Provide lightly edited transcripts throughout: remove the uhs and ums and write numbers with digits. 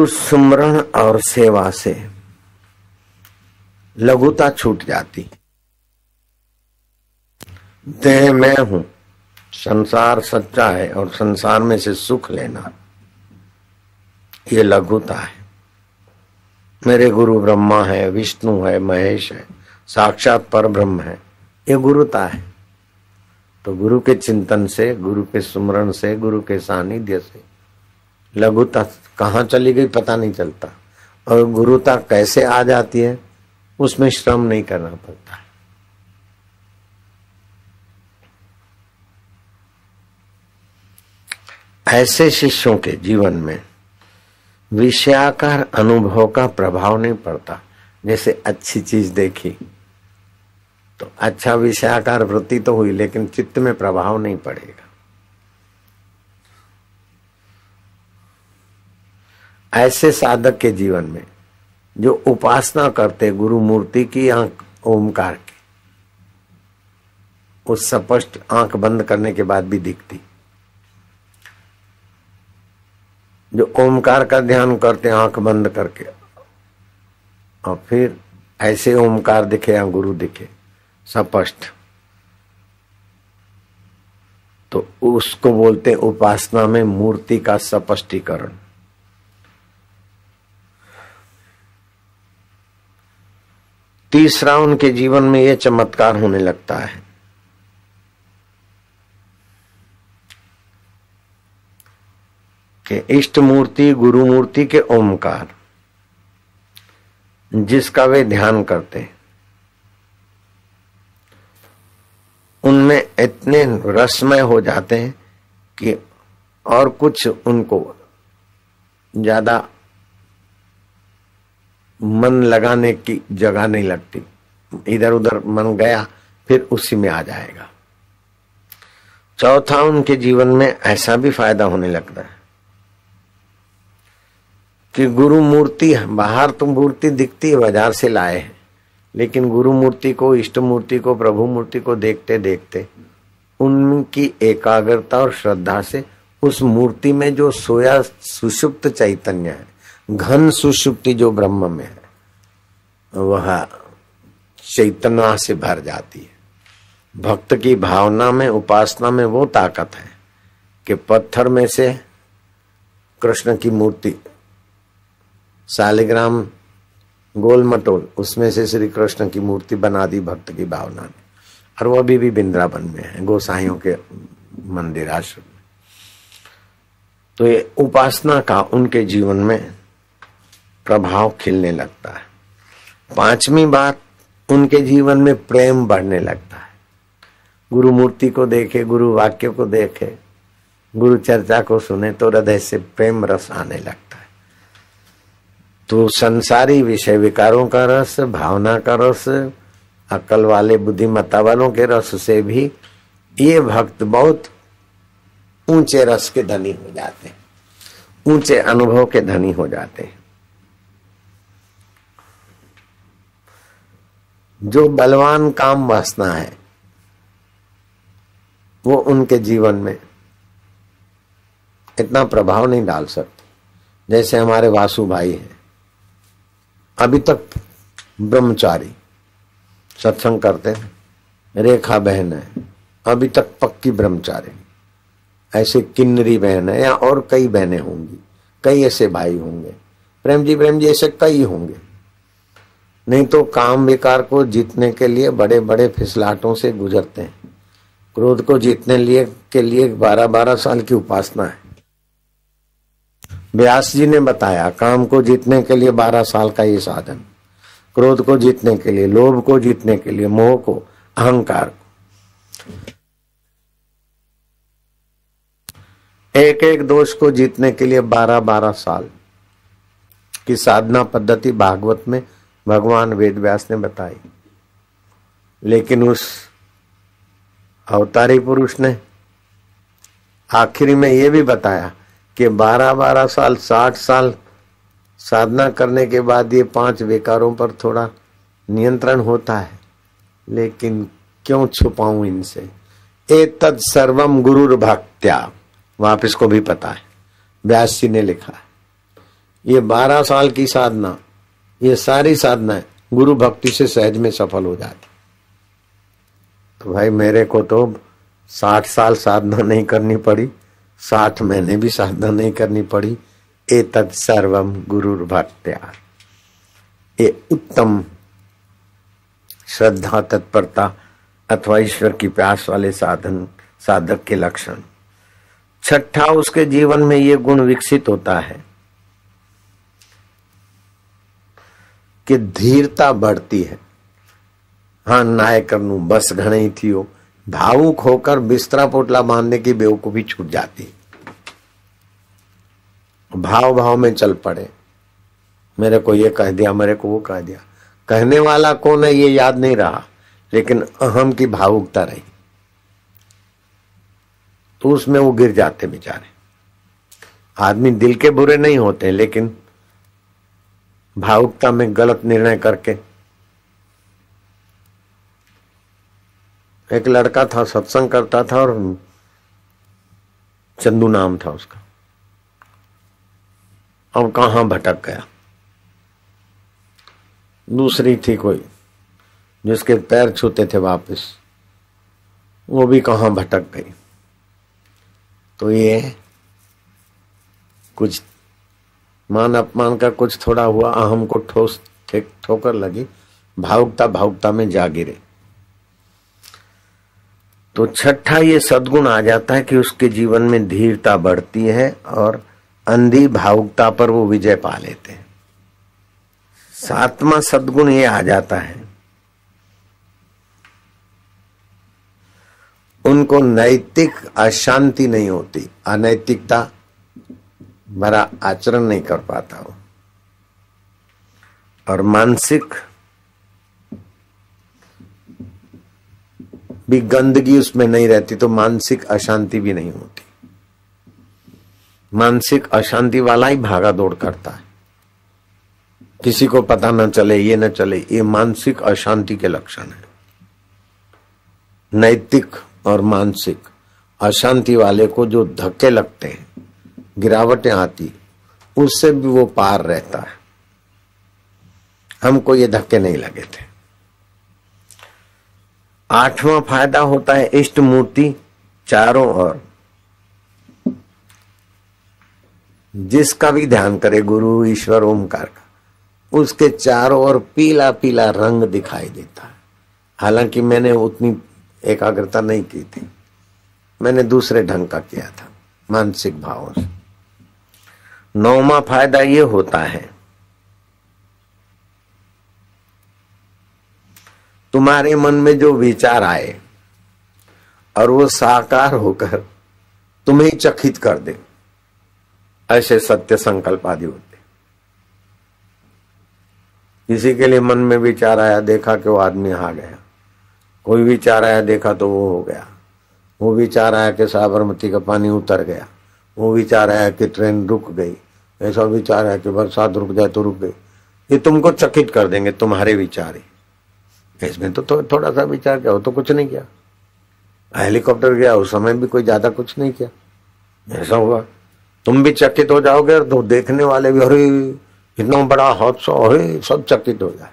गुरु सुमरण और सेवा से लघुता छूट जाती। देह मैं हूं, संसार सच्चा है और संसार में से सुख लेना, ये लघुता है। मेरे गुरु ब्रह्मा है, विष्णु है, महेश है, साक्षात पर ब्रह्म है, ये गुरुता है। तो गुरु के चिंतन से, गुरु के सुमरण से, गुरु के सानिध्य से लघुता कहाँ चली गई पता नहीं चलता। और गुरुता कैसे आ जाती है, उसमें श्रम नहीं करना पड़ता है। ऐसे शिष्यों के जीवन में विषयाकार अनुभव का प्रभाव नहीं पड़ता। जैसे अच्छी चीज देखी तो अच्छा विषयाकार वृत्ति तो हुई, लेकिन चित्त में प्रभाव नहीं पड़ेगा। ऐसे साधक के जीवन में जो उपासना करते गुरु मूर्ति की या ओमकार की, उस स्पष्ट आंख बंद करने के बाद भी दिखती। जो ओमकार का ध्यान करते आंख बंद करके, और फिर ऐसे ओमकार दिखे या गुरु दिखे स्पष्ट, तो उसको बोलते उपासना में मूर्ति का स्पष्टीकरण। तीसरा, उनके जीवन में यह चमत्कार होने लगता है कि इष्ट मूर्ति, गुरु मूर्ति के ओमकार जिसका वे ध्यान करते हैं, उनमें इतने रसमय हो जाते हैं कि और कुछ उनको ज्यादा मन लगाने की जगह नहीं लगती। इधर उधर मन गया फिर उसी में आ जाएगा। चौथा, उनके जीवन में ऐसा भी फायदा होने लगता है कि गुरु मूर्ति, बाहर तो मूर्ति दिखती है, बाजार से लाए हैं, लेकिन गुरु मूर्ति को, इष्ट मूर्ति को, प्रभु मूर्ति को देखते देखते उनकी एकाग्रता और श्रद्धा से उस मूर्ति में जो सोया सुषुप्त चैतन्य है, घन सुषुप्ति जो ब्रह्म में है, वह चैतन्य से भर जाती है। भक्त की भावना में, उपासना में वो ताकत है कि पत्थर में से कृष्ण की मूर्ति, शालिग्राम गोल मटोल, उसमें से श्री कृष्ण की मूर्ति बना दी भक्त की भावना ने, और वो अभी भी वृंदावन में है, गोसाइयों के मंदिर आश्रम में। तो ये उपासना का उनके जीवन में प्रभाव खिलने लगता है। पांचवी बात, उनके जीवन में प्रेम बढ़ने लगता है। गुरु मूर्ति को देखे, गुरु वाक्य को देखे, गुरु चर्चा को सुने तो हृदय से प्रेम रस आने लगता है। तो संसारी विषय विकारों का रस, भावना का रस, अक्ल वाले बुद्धिमत्ता वालों के रस से भी ये भक्त बहुत ऊंचे रस के धनी हो जाते हैं, ऊंचे अनुभव के धनी हो जाते हैं। जो बलवान काम वासना है वो उनके जीवन में इतना प्रभाव नहीं डाल सकती। जैसे हमारे वासु भाई हैं, अभी तक ब्रह्मचारी, सत्संग करते हैं। रेखा बहन है, अभी तक पक्की ब्रह्मचारी। ऐसे किन्नरी बहन है, या और कई बहनें होंगी, कई ऐसे भाई होंगे, प्रेम जी ऐसे कई होंगे। नहीं तो काम विकार को जीतने के लिए बड़े बड़े फिसलाटों से गुजरते हैं। क्रोध को जीतने के लिए 12-12 साल की उपासना है। व्यास जी ने बताया, काम को जीतने के लिए 12 साल का ये साधन, क्रोध को जीतने के लिए, लोभ को जीतने के लिए, मोह को, अहंकार को, एक एक दोष को जीतने के लिए 12-12 साल की साधना पद्धति भागवत में भगवान वेद व्यास ने बताई। लेकिन उस अवतारी पुरुष ने आखिरी में ये भी बताया कि 12-12 साल, 60 साल साधना करने के बाद ये 5 विकारों पर थोड़ा नियंत्रण होता है, लेकिन क्यों छुपाऊं इनसे। एतत् सर्वम गुरुर्भक्त्या, वापिस को भी पता है, व्यास जी ने लिखा है ये 12 साल की साधना, ये सारी साधनाएं गुरु भक्ति से सहज में सफल हो जाती। तो भाई मेरे को तो 60 साल साधना नहीं करनी पड़ी, 60 महीने भी साधना नहीं करनी पड़ी। एतत् सर्वम गुरुर भक्त्या, ये उत्तम श्रद्धा, तत्परता अथवा ईश्वर की प्यास वाले साधक के लक्षण। छठा, उसके जीवन में ये गुण विकसित होता है कि धीरता बढ़ती है। हाँ नाय करनू बस घणी थियो, भावुक होकर बिस्तरा पोटला बांधने की बेवकूफी छूट जाती। भाव भाव में चल पड़े, मेरे को ये कह दिया, मेरे को वो कह दिया। कहने वाला कौन है ये याद नहीं रहा, लेकिन अहम की भावुकता रही, तो उसमें वो गिर जाते बेचारे। आदमी दिल के बुरे नहीं होते, लेकिन भावुकता में गलत निर्णय करके। एक लड़का था, सत्संग करता था, और चंदू नाम था उसका। अब कहां भटक गया। दूसरी थी कोई जिसके पैर छूते थे वापस, वो भी कहां भटक गई। तो ये कुछ मान अपमान का कुछ थोड़ा हुआ, अहम को ठोकर लगी, भावुकता में जा गिरे। तो छठा ये सद्गुण आ जाता है कि उसके जीवन में धीरता बढ़ती है और अंधी भावुकता पर वो विजय पा लेते हैं। सातवां सद्गुण ये आ जाता है, उनको नैतिक अशांति नहीं होती, अनैतिकता भरा आचरण नहीं कर पाता हो, और मानसिक भी गंदगी उसमें नहीं रहती, तो मानसिक अशांति भी नहीं होती। मानसिक अशांति वाला ही भागा दौड़ करता है, किसी को पता न चले, ये न चले, ये मानसिक अशांति के लक्षण है। नैतिक और मानसिक अशांति वाले को जो धक्के लगते हैं, गिरावटें आती, उससे भी वो पार रहता है। हमको ये धक्के नहीं लगे थे। आठवां फायदा होता है इष्ट मूर्ति चारों ओर, जिसका भी ध्यान करे, गुरु ईश्वर ओमकार का, उसके चारों ओर पीला पीला रंग दिखाई देता है। हालांकि मैंने उतनी एकाग्रता नहीं की थी, मैंने दूसरे ढंग का किया था, मानसिक भावों से। नौवां फायदा ये होता है, तुम्हारे मन में जो विचार आए और वो साकार होकर तुम्हें चकित कर दे, ऐसे सत्य संकल्प आदि होते। किसी के लिए मन में विचार आया, देखा कि वो आदमी आ गया। कोई विचार आया, देखा तो वो हो गया। वो विचार आया कि साबरमती का पानी उतर गया। वो विचार आया कि ट्रेन रुक गई। ऐसा विचार आया कि बरसात रुक जाए तो रुक गई। ये तुमको चकित कर देंगे, तुम्हारे विचार ही। इसमें तो थोड़ा सा विचार किया, वो तो कुछ नहीं किया। हेलीकॉप्टर गया, उस समय भी कोई ज्यादा कुछ नहीं किया। ऐसा हुआ, तुम भी चकित हो जाओगे, तो देखने वाले भी, अरे इतना बड़ा हादसा, अरे सब चकित हो जाए।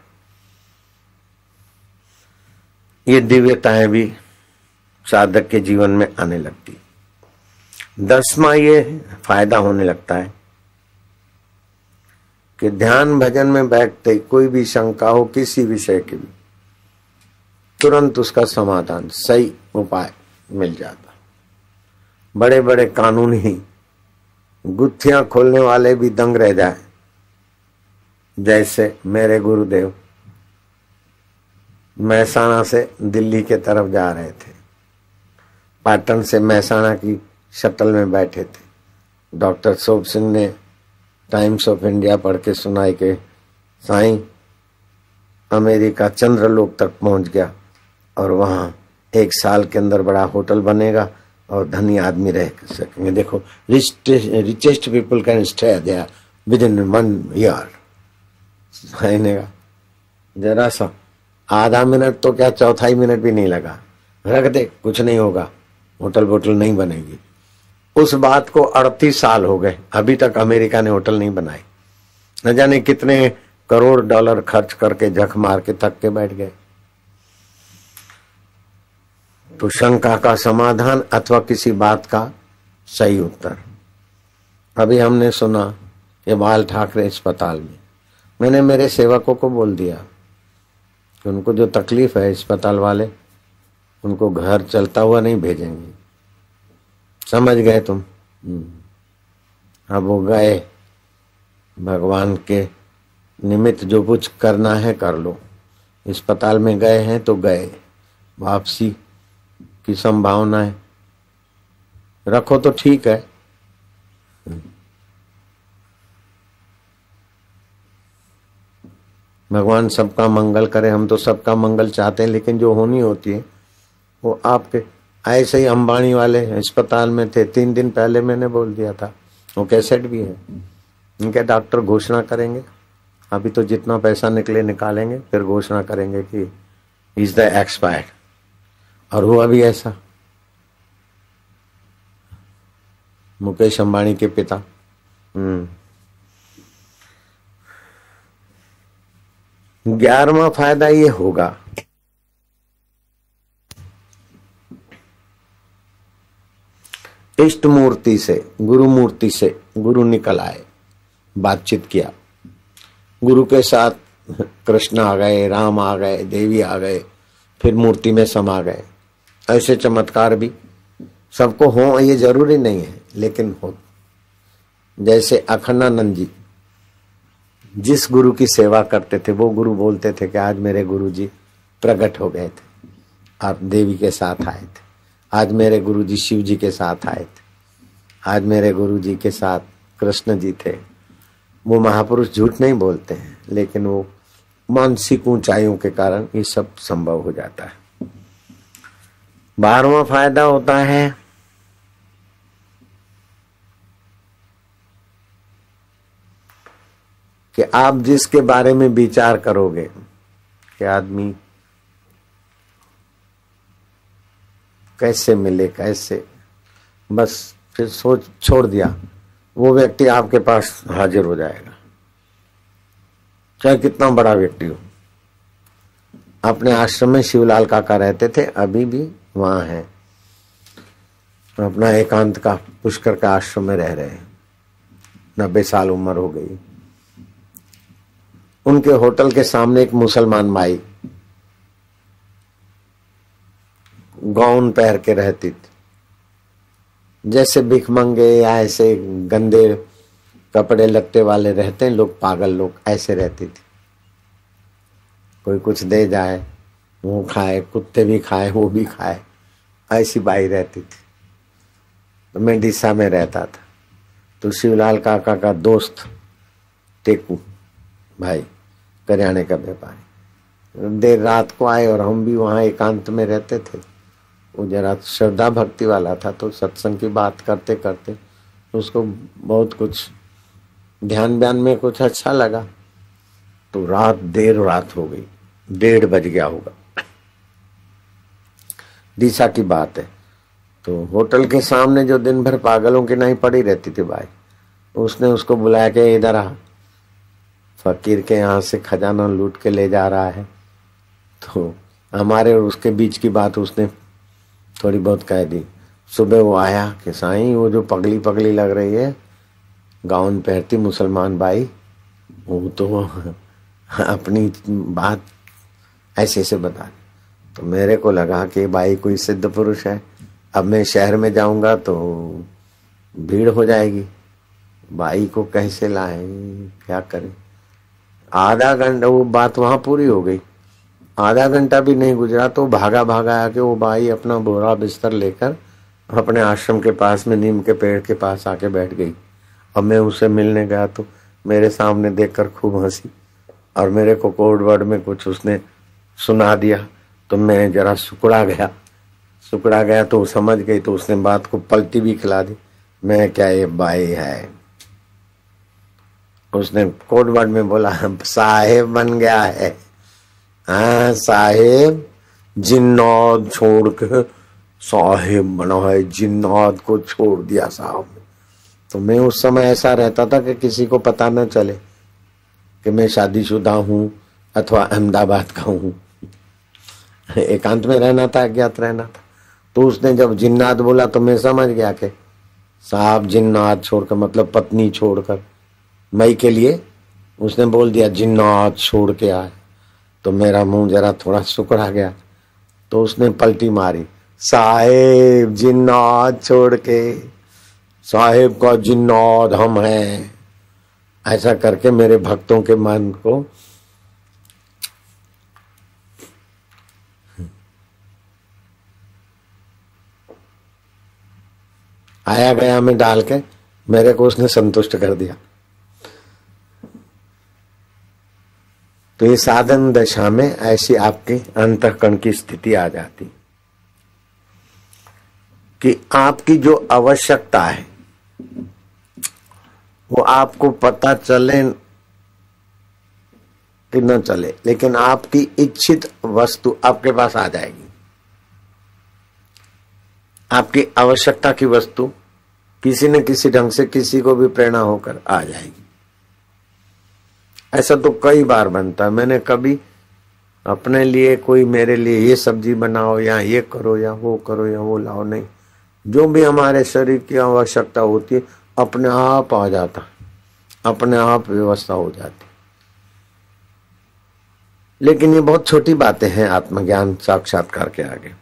ये दिव्यताएं भी साधक के जीवन में आने लगती। 10वां ये फायदा होने लगता है कि ध्यान भजन में बैठते कोई भी शंका हो किसी विषय की भी, तुरंत उसका समाधान, सही उपाय मिल जाता। बड़े बड़े कानूनी गुत्थियां खोलने वाले भी दंग रह जाए। जैसे मेरे गुरुदेव महसाणा से दिल्ली के तरफ जा रहे थे, पाटन से महसाणा की शटल में बैठे थे। डॉक्टर सोप सिंह ने टाइम्स ऑफ इंडिया पढ़ के सुनाई कि साईं अमेरिका चंद्रलोक तक पहुंच गया और वहां 1 साल के अंदर बड़ा होटल बनेगा और धनी आदमी रह सकेंगे। देखो, richest people can stay there within 1 year. जरा सा आधा मिनट तो क्या, चौथाई मिनट भी नहीं लगा, रख दे, कुछ नहीं होगा, होटल बोटल नहीं बनेगी। उस बात को 38 साल हो गए, अभी तक अमेरिका ने होटल नहीं बनाई। न जाने कितने करोड़ डॉलर खर्च करके झक मार के थक के बैठ गए। तो शंका का समाधान अथवा किसी बात का सही उत्तर। अभी हमने सुना कि बाल ठाकरे अस्पताल में, मैंने मेरे सेवकों को बोल दिया कि उनको जो तकलीफ है अस्पताल वाले उनको घर चलता हुआ नहीं भेजेंगे, समझ गए तुम? अब वो गए, भगवान के निमित्त जो कुछ करना है कर लो। अस्पताल में गए हैं तो गए, वापसी की संभावना है, रखो तो ठीक है। भगवान सबका मंगल करे, हम तो सबका मंगल चाहते हैं, लेकिन जो होनी होती है वो आपके। ऐसे ही अंबानी वाले अस्पताल में थे, 3 दिन पहले मैंने बोल दिया था, वो कैसेट भी है। इनके डॉक्टर घोषणा करेंगे, अभी तो जितना पैसा निकले निकालेंगे, फिर घोषणा करेंगे कि इज द एक्सपायर्ड। और हुआ भी ऐसा। मुकेश अंबानी के पिता। 11वां फायदा ये होगा इष्ट मूर्ति से, गुरु मूर्ति से गुरु निकल आए, बातचीत किया, गुरु के साथ कृष्ण आ गए, राम आ गए, देवी आ गए, फिर मूर्ति में समा गए। ऐसे चमत्कार भी सबको हो ये जरूरी नहीं है, लेकिन हो। जैसे अखंडानंद जी जिस गुरु की सेवा करते थे वो गुरु बोलते थे कि आज मेरे गुरु जी प्रकट हो गए थे, आप देवी के साथ आए थे, आज मेरे गुरु जी शिव जी के साथ आए थे, आज मेरे गुरु जी के साथ कृष्ण जी थे। वो महापुरुष झूठ नहीं बोलते हैं, लेकिन वो मानसिक ऊंचाइयों के कारण ये सब संभव हो जाता है। 12वां फायदा होता है कि आप जिसके बारे में विचार करोगे कि आदमी कैसे मिले, कैसे, बस फिर सोच छोड़ दिया, वो व्यक्ति आपके पास हाजिर हो जाएगा, चाहे कितना बड़ा व्यक्ति हो। अपने आश्रम में शिवलाल काका रहते थे, अभी भी वहां है, अपना एकांत का पुष्कर का आश्रम में रह रहे हैं, 90 साल उम्र हो गई। उनके होटल के सामने एक मुसलमान माई गाउन पहन के रहती थी, जैसे भिखमंगे या ऐसे गंदे कपड़े लत्ते वाले रहते हैं लोग, पागल लोग, ऐसे रहती थी। कोई कुछ दे जाए वो खाए, कुत्ते भी खाए वो भी खाए, ऐसी बाई रहती थी। तो मैं डीसा में रहता था, तो शिवलाल काका का दोस्त टेकू भाई करियाने का व्यापारी देर रात को आए और हम भी वहां एकांत में रहते थे। वो जरा श्रद्धा भक्ति वाला था, तो सत्संग की बात करते करते उसको बहुत कुछ ध्यान ब्यान में कुछ अच्छा लगा, तो देर रात हो गई, 1:30 बज गया होगा, डीसा की बात है। तो होटल के सामने जो दिन भर पागलों की नहीं पड़ी रहती थी भाई, उसने उसको बुलाया कि इधर आ, फकीर के यहाँ से खजाना लूट के ले जा रहा है। तो हमारे और उसके बीच की बात उसने थोड़ी बहुत कह दी। सुबह वो आया कि साईं वो जो पगली पगली लग रही है, गाउन पहनती मुसलमान बाई, वो तो अपनी बात ऐसे से बता दी। तो मेरे को लगा कि बाई कोई सिद्ध पुरुष है, अब मैं शहर में जाऊंगा तो भीड़ हो जाएगी, बाई को कैसे लाए, क्या करें। आधा घंटा वो बात वहां पूरी हो गई, आधा घंटा भी नहीं गुजरा तो भागा भागा आके वो बाई अपना बोरा बिस्तर लेकर अपने आश्रम के पास में नीम के पेड़ के पास आके बैठ गई। अब मैं उसे मिलने गया तो मेरे सामने देखकर खूब हंसी और मेरे को कोड वर्ड में कुछ उसने सुना दिया, तो मैं जरा सुकड़ा गया तो समझ गई, तो उसने बात को पलटी भी खिला दी। मैं क्या ये बाई है, उसने कोड वर्ड में बोला साहेब बन गया है। हाँ साहेब, जिन्नात छोड़ के साहेब बना है, जिन्नात को छोड़ दिया साहब। तो मैं उस समय ऐसा रहता था कि किसी को पता न चले, कि मैं शादीशुदा हूँ अथवा अहमदाबाद का हूँ। एकांत में रहना था, अज्ञात रहना था। तो उसने जब जिन्नात बोला तो मैं समझ गया कि साहब जिन्नात छोड़कर मतलब पत्नी छोड़कर, मई के लिए उसने बोल दिया जिन्नात छोड़ के आए। तो मेरा मुंह जरा थोड़ा सुकड़ा गया। तो उसने पलटी मारी, साहेब जिन्नात छोड़ के, साहेब का जिन्नात हम हैं। ऐसा करके मेरे भक्तों के मन को आया गया में डाल के मेरे को उसने संतुष्ट कर दिया। तो ये साधन दशा में ऐसी आपकी अंतःकरण की स्थिति आ जाती कि आपकी जो आवश्यकता है वो आपको पता चले कि न चले, लेकिन आपकी इच्छित वस्तु आपके पास आ जाएगी। आपकी आवश्यकता की वस्तु किसी न किसी ढंग से किसी को भी प्रेरणा होकर आ जाएगी। ऐसा तो कई बार बनता है। मैंने कभी अपने लिए कोई मेरे लिए ये सब्जी बनाओ या ये करो या वो करो या वो लाओ, नहीं, जो भी हमारे शरीर की आवश्यकता होती है अपने आप आ जाता, अपने आप व्यवस्था हो जाती। लेकिन ये बहुत छोटी बातें हैं आत्मज्ञान साक्षात्कार के आगे।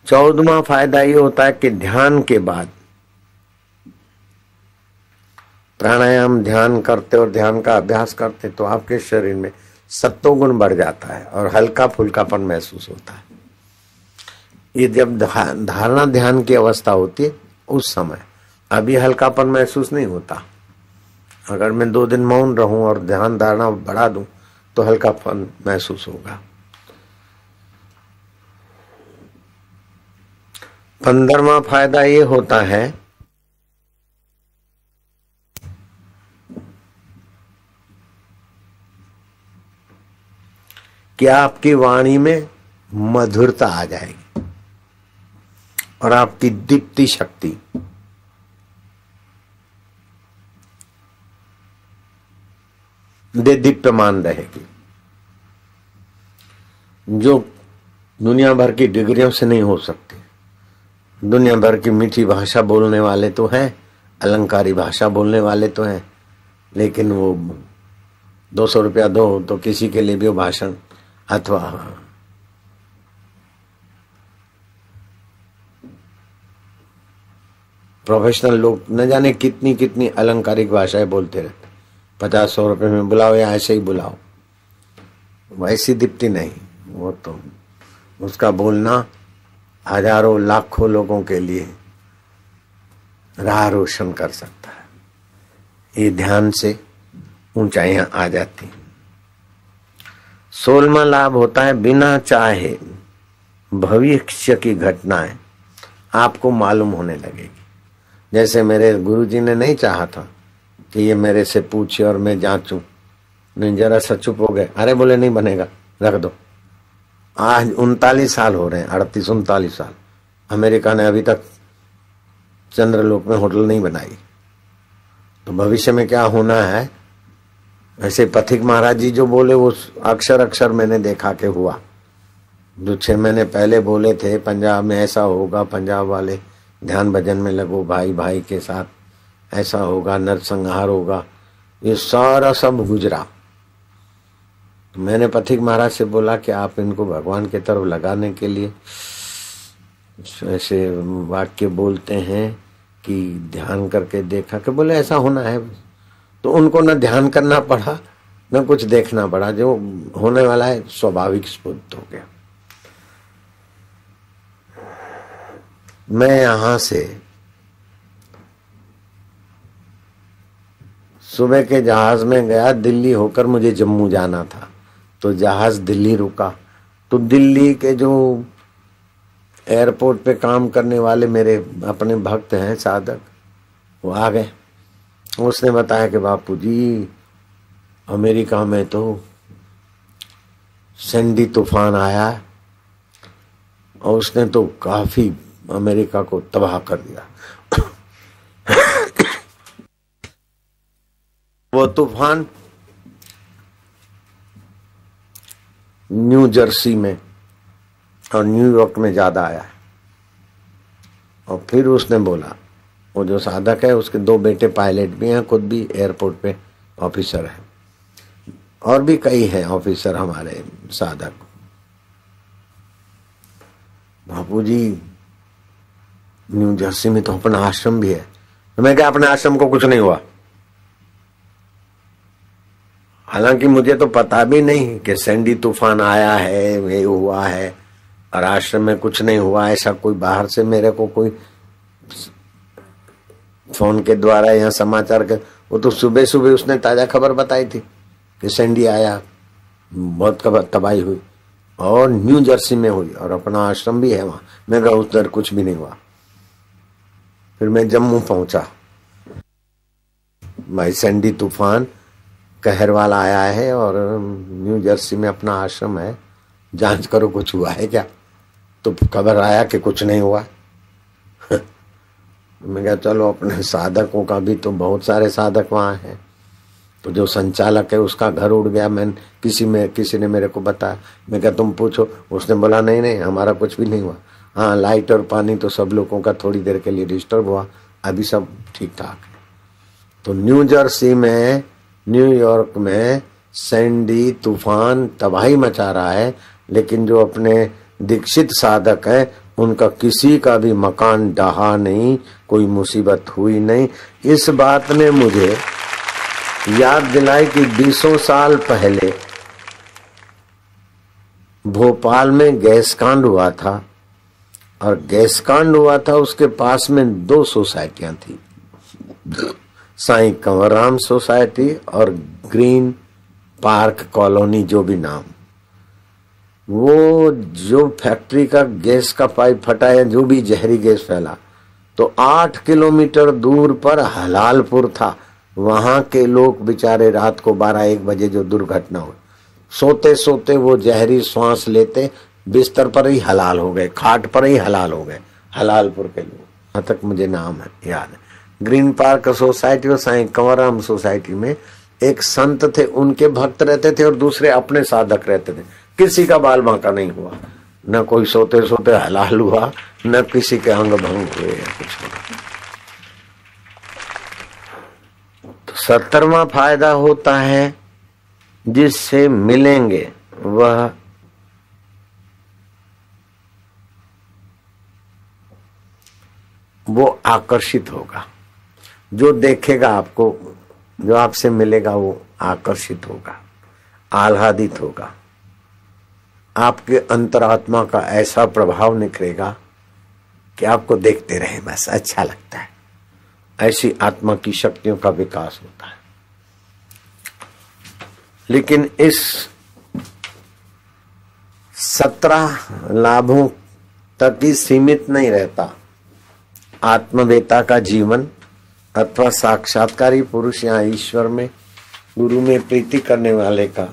14वां फायदा ये होता है कि ध्यान के बाद प्राणायाम ध्यान करते और ध्यान का अभ्यास करते तो आपके शरीर में सत्वगुण बढ़ जाता है और हल्का फुल्कापन महसूस होता है। ये जब धारणा ध्यान की अवस्था होती है उस समय अभी हल्कापन महसूस नहीं होता। अगर मैं 2 दिन मौन रहूं और ध्यान धारणा बढ़ा दूं तो हल्कापन महसूस होगा। 15वां फायदा ये होता है कि आपकी वाणी में मधुरता आ जाएगी और आपकी दीप्ति शक्ति दीप्यमान रहेगी, जो दुनिया भर की डिग्रियों से नहीं हो सकती। दुनिया भर की मीठी भाषा बोलने वाले तो हैं, अलंकारी भाषा बोलने वाले तो हैं, लेकिन वो 200 रुपया दो तो किसी के लिए भी वो भाषण अथवा प्रोफेशनल लोग न जाने कितनी कितनी अलंकारिक भाषाएं बोलते रहते। 50-100 रुपए में बुलाओ या ऐसे ही बुलाओ, वैसी दीप्ति नहीं। वो तो उसका बोलना हजारों लाखों लोगों के लिए राह रोशन कर सकता है। ये ध्यान से ऊंचाइयां आ जाती। 16वां लाभ होता है बिना चाहे भविष्य की घटनाएं आपको मालूम होने लगेगी। जैसे मेरे गुरुजी ने नहीं चाहा था कि ये मेरे से पूछे और मैं जांचूं, नहीं, जरा सा चुप हो गए। अरे बोले नहीं बनेगा, रख दो। आज 39 साल हो रहे हैं, 38-39 साल। अमेरिका ने अभी तक चंद्रलोक में होटल नहीं बनाई, तो भविष्य में क्या होना है। ऐसे पथिक महाराज जी जो बोले वो अक्षर अक्षर मैंने देखा के हुआ। जो 6 महीने पहले बोले थे पंजाब में ऐसा होगा, पंजाब वाले ध्यान भजन में लगो भाई भाई के साथ, ऐसा होगा, नरसंहार होगा, ये सारा सब गुजरा। तो मैंने पथिक महाराज से बोला कि आप इनको भगवान की तरफ लगाने के लिए ऐसे वाक्य बोलते हैं कि ध्यान करके देखा, कि बोले ऐसा होना है। तो उनको न ध्यान करना पड़ा न कुछ देखना पड़ा, जो होने वाला है स्वाभाविक स्फुट हो गया। मैं यहां से सुबह के जहाज में गया, दिल्ली होकर मुझे जम्मू जाना था, तो जहाज दिल्ली रुका। तो दिल्ली के जो एयरपोर्ट पे काम करने वाले मेरे अपने भक्त हैं साधक, वो आ गए। उसने बताया कि बापू जी अमेरिका में तो सैंडी तूफान आया और उसने तो काफी अमेरिका को तबाह कर दिया। वो तूफान न्यू जर्सी में और न्यूयॉर्क में ज्यादा आया है। और फिर उसने बोला, वो जो साधक है उसके 2 बेटे पायलट भी हैं, खुद भी एयरपोर्ट पे ऑफिसर है, और भी कई हैं ऑफिसर हमारे साधक। बापू जी न्यू जर्सी में तो अपना आश्रम भी है। तो मैं क्या, अपने आश्रम को कुछ नहीं हुआ? हालांकि मुझे तो पता भी नहीं कि सैंडी तूफान आया है, ये हुआ है, और आश्रम में कुछ नहीं हुआ। ऐसा कोई बाहर से मेरे को कोई फोन के द्वारा या समाचार के, वो तो सुबह सुबह उसने ताजा खबर बताई थी कि सैंडी आया, बहुत खबर तबाही हुई, और न्यू जर्सी में हुई, और अपना आश्रम भी है वहां। मैं कहा उधर कुछ भी नहीं हुआ। फिर मैं जम्मू पहुंचा, भाई सैंडी तूफान कहर वाला आया है और न्यू जर्सी में अपना आश्रम है, जांच करो कुछ हुआ है क्या। तो खबर आया कि कुछ नहीं हुआ। मैं कहा चलो, अपने साधकों का भी तो बहुत सारे साधक वहां हैं। तो जो संचालक है उसका घर उड़ गया। मैं किसी ने मेरे को बताया। मैं कहा तुम पूछो। उसने बोला नहीं नहीं, हमारा कुछ भी नहीं हुआ। हाँ, लाइट और पानी तो सब लोगों का थोड़ी देर के लिए डिस्टर्ब हुआ, अभी सब ठीक ठाक है। तो न्यू जर्सी में, न्यूयॉर्क में सैंडी तूफान तबाही मचा रहा है, लेकिन जो अपने दीक्षित साधक है उनका किसी का भी मकान ढहा नहीं, कोई मुसीबत हुई नहीं। इस बात ने मुझे याद दिलाई कि 20 साल पहले भोपाल में गैस कांड हुआ था, और गैस कांड हुआ था उसके पास में 2 सोसाइटियां थी, साईं कंवरराम सोसाइटी और ग्रीन पार्क कॉलोनी, जो भी नाम। वो जो फैक्ट्री का गैस का पाइप फटा है, जो भी जहरी गैस फैला, तो 8 किलोमीटर दूर पर हलालपुर था। वहां के लोग बेचारे रात को 12-1 बजे जो दुर्घटना हुई, सोते सोते वो जहरी श्वास लेते बिस्तर पर ही हलाल हो गए, खाट पर ही हलाल हो गए, हलालपुर के लोग। यहाँ तक मुझे नाम है याद है। ग्रीन पार्क सोसाइटी और साईं कंवरराम सोसाइटी में एक संत थे, उनके भक्त रहते थे और दूसरे अपने साधक रहते थे। किसी का बाल बांका नहीं हुआ, न कोई सोते सोते हलाल हुआ, न किसी के अंग भंग हुए या कुछ नहीं। तो 70वां फायदा होता है, जिससे मिलेंगे वह वो आकर्षित होगा। जो देखेगा आपको, जो आपसे मिलेगा, वो आकर्षित होगा, आह्लादित होगा। आपके अंतरात्मा का ऐसा प्रभाव निखरेगा कि आपको देखते रहे, बस अच्छा लगता है। ऐसी आत्मा की शक्तियों का विकास होता है। लेकिन इस 17 लाभों तक ही सीमित नहीं रहता आत्मवेता का जीवन, अथवा साक्षात्कारी पुरुष या ईश्वर में, गुरु में प्रीति करने वाले का।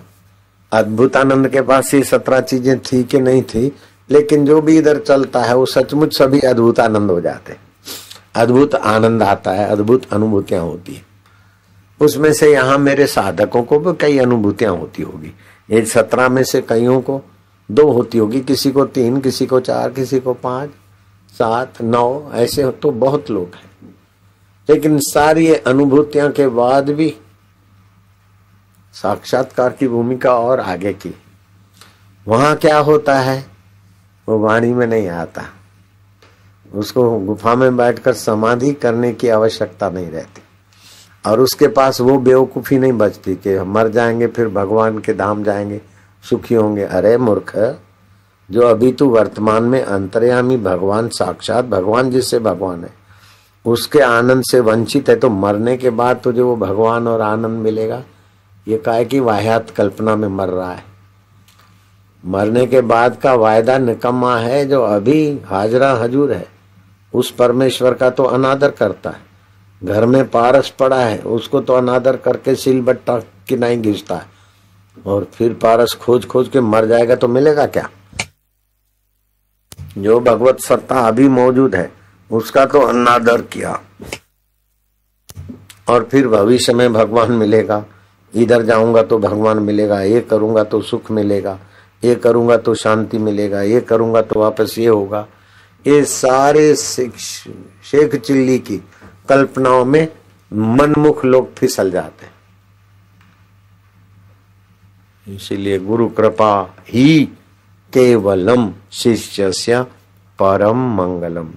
अद्भुत आनंद के पास ये 17 चीजें थी कि नहीं थी, लेकिन जो भी इधर चलता है वो सचमुच सभी अद्भुत आनंद हो जाते हैं। अद्भुत आनंद आता है, अद्भुत अनुभूतियां होती है। उसमें से यहाँ मेरे साधकों को भी कई अनुभूतियां होती होगी। ये 17 में से कईयों को 2 होती होगी, किसी को 3, किसी को 4, किसी को 5, 7, 9, ऐसे तो बहुत लोग हैं। लेकिन सारी अनुभूतियां के बाद भी साक्षात्कार की भूमिका और आगे की। वहां क्या होता है वो वाणी में नहीं आता। उसको गुफा में बैठकर समाधि करने की आवश्यकता नहीं रहती, और उसके पास वो बेवकूफी नहीं बचती कि मर जाएंगे फिर भगवान के धाम जाएंगे, सुखी होंगे। अरे मूर्ख, जो अभी तू वर्तमान में अंतर्यामी भगवान, साक्षात भगवान जिससे भगवान है, उसके आनंद से वंचित है, तो मरने के बाद तुझे वो भगवान और आनंद मिलेगा? ये काहे की वाहियात कल्पना में मर रहा है। मरने के बाद का वायदा निकम्मा है। जो अभी हाजरा हजूर है उस परमेश्वर का तो अनादर करता है। घर में पारस पड़ा है उसको तो अनादर करके सिलबट्टा की नहीं घिसता है, और फिर पारस खोज खोज के मर जाएगा तो मिलेगा क्या? जो भगवत सत्ता अभी मौजूद है उसका तो अनादर किया, और फिर भविष्य में भगवान मिलेगा, इधर जाऊंगा तो भगवान मिलेगा, ये करूंगा तो सुख मिलेगा, ये करूंगा तो शांति मिलेगा, ये करूंगा तो वापस ये होगा। ये सारे शेख चिल्ली की कल्पनाओं में मनमुख लोग फिसल जाते हैं। इसीलिए गुरु कृपा ही केवलम शिष्यस्य परम मंगलम।